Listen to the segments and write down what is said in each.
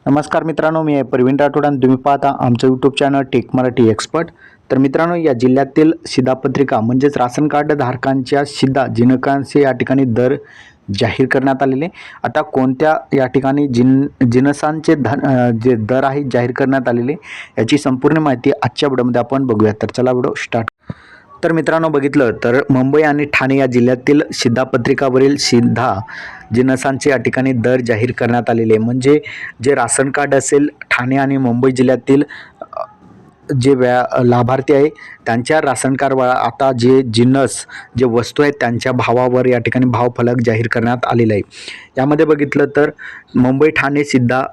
नमस्कार मित्रांनो, मी आहे प्रवीण राठोड आणि तुम्ही पाहता आमचं YouTube channel tech Marathi expert. तर मित्रांनो, या जिल्ह्यातील शिधापत्रिका म्हणजेच राशन कार्ड धारकांच्या शिधा जिनकांचे या ठिकाणी दर जाहीर करण्यात आलेले. आता कोणत्या या ठिकाणी जिनसांचे जे दर आहेत जाहीर करण्यात आलेले याची संपूर्ण माहिती आजच्या व्हिडिओमध्ये आपण बघूया. तर चला व्हिडिओ स्टार्ट. तर मित्रांनो, बघितलं तर मुंबई आणि ठाणे या जिल्ह्यातील शिधापत्रिकावरील शिधा जिनसांचे या ठिकाणी दर जाहीर करण्यात आलेले. म्हणजे जे राशन कार्ड असेल ठाणे आणि मुंबई जिल्ह्यातील जे लाभार्थी आहे त्यांच्या राशन कार्डवर आता जे जिन्नस जे वस्तू आहेत त्यांच्या भावावर या ठिकाणी भावफलक जाहीर करण्यात आलेला आहे. यामध्ये बघितलं तर मुंबई ठाणे शिधा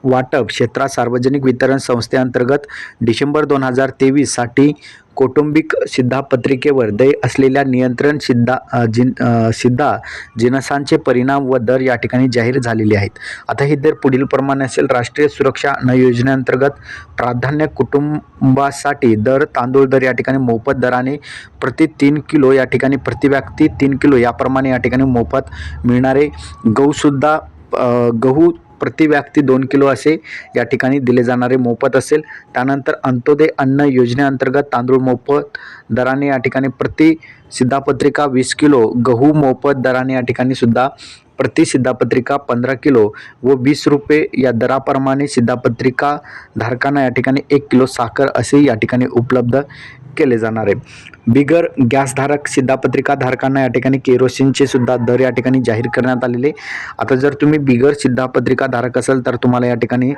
वाटप क्षेत्रात सार्वजनिक वितरण संस्थेअंतर्गत डिसेंबर 2023 साठी कौटुंबिक शिधापत्रिकेवर देय असलेल्या नियंत्रण शिधा जिनसांचे परिणाम व दर या ठिकाणी जाहीर झालेले आहेत. आता हे दर पुढील प्रमाणे असेल. राष्ट्रीय सुरक्षा अन्न योजनेअंतर्गत प्राधान्य कुटुंबासाठी दर तांदूळ दर या ठिकाणी मोफत दराने प्रति 3 किलो या ठिकाणी प्रति व्यक्ती 3 किलो याप्रमाणे या ठिकाणी मोफत मिळणारे. गहू प्रति व्यक्ती 2 किलो असे या ठिकाणी दिले जाणारे मोफत असेल. त्यानंतर अंत्योदय अन्न योजनेअंतर्गत तांदूळ मोफत दराने या ठिकाणी प्रति शिधापत्रिका 20 किलो, गहू मोफत दराने या ठिकाणी सुद्धा प्रति शिधापत्रिका 15 किलो व 20 रुपये या दराप्रमाणे शिधापत्रिका धारकांना या ठिकाणी 1 किलो साखर असे या ठिकाणी उपलब्ध केले जाणार आहे. बिगर गॅसधारक शिधापत्रिका धारकांना या ठिकाणी केरोसिनचे सुद्धा दर या ठिकाणी जाहीर करण्यात आलेले. आता जर तुम्ही बिगर शिधापत्रिका धारक असाल तर तुम्हाला या ठिकाणी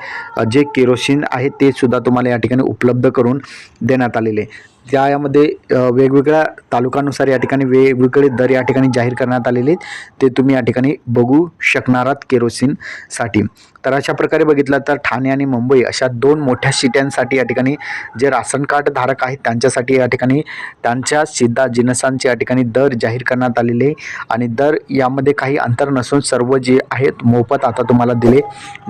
जे केरोसिन आहे ते सुद्धा तुम्हाला या ठिकाणी उपलब्ध करून देण्यात आलेले. यामध्ये वेगवेगळ्या तालुक्यानुसार या ठिकाणी वेगवेगळे दर या ठिकाणी जाहीर करण्यात आलेले ते तुम्ही या ठिकाणी बघू शकणार आहात केरोसिनसाठी. तर अशा प्रकारे बघितलं तर ठाणे आणि मुंबई अशा 2 मोठ्या सिट्यांसाठी या ठिकाणी जे राशन कार्ड धारक आहेत त्यांच्यासाठी या ठिकाणी त्यांच्या शिधा जिनसांचे या ठिकाणी दर जाहीर करण्यात आलेले आणि दर यामध्ये काही अंतर नसून सर्व जे आहेत मोफत आता तुम्हाला दिले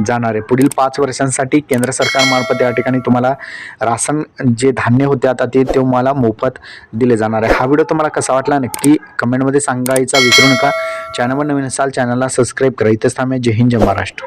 जाणार आहे. पुढील 5 वर्षांसाठी केंद्र सरकारमार्फत या ठिकाणी तुम्हाला राशन जे धान्य होते आता ते तुम्हाला मोफत दिले जाणार आहे. हा व्हिडिओ तुम्हाला कसा वाटला नक्की कमेंटमध्ये सांगायचा विसरू नका. चॅनलवर नवीन असाल चॅनलला सबस्क्राईब करा. इथेच थांबे. जय हिंद, जय महाराष्ट्र.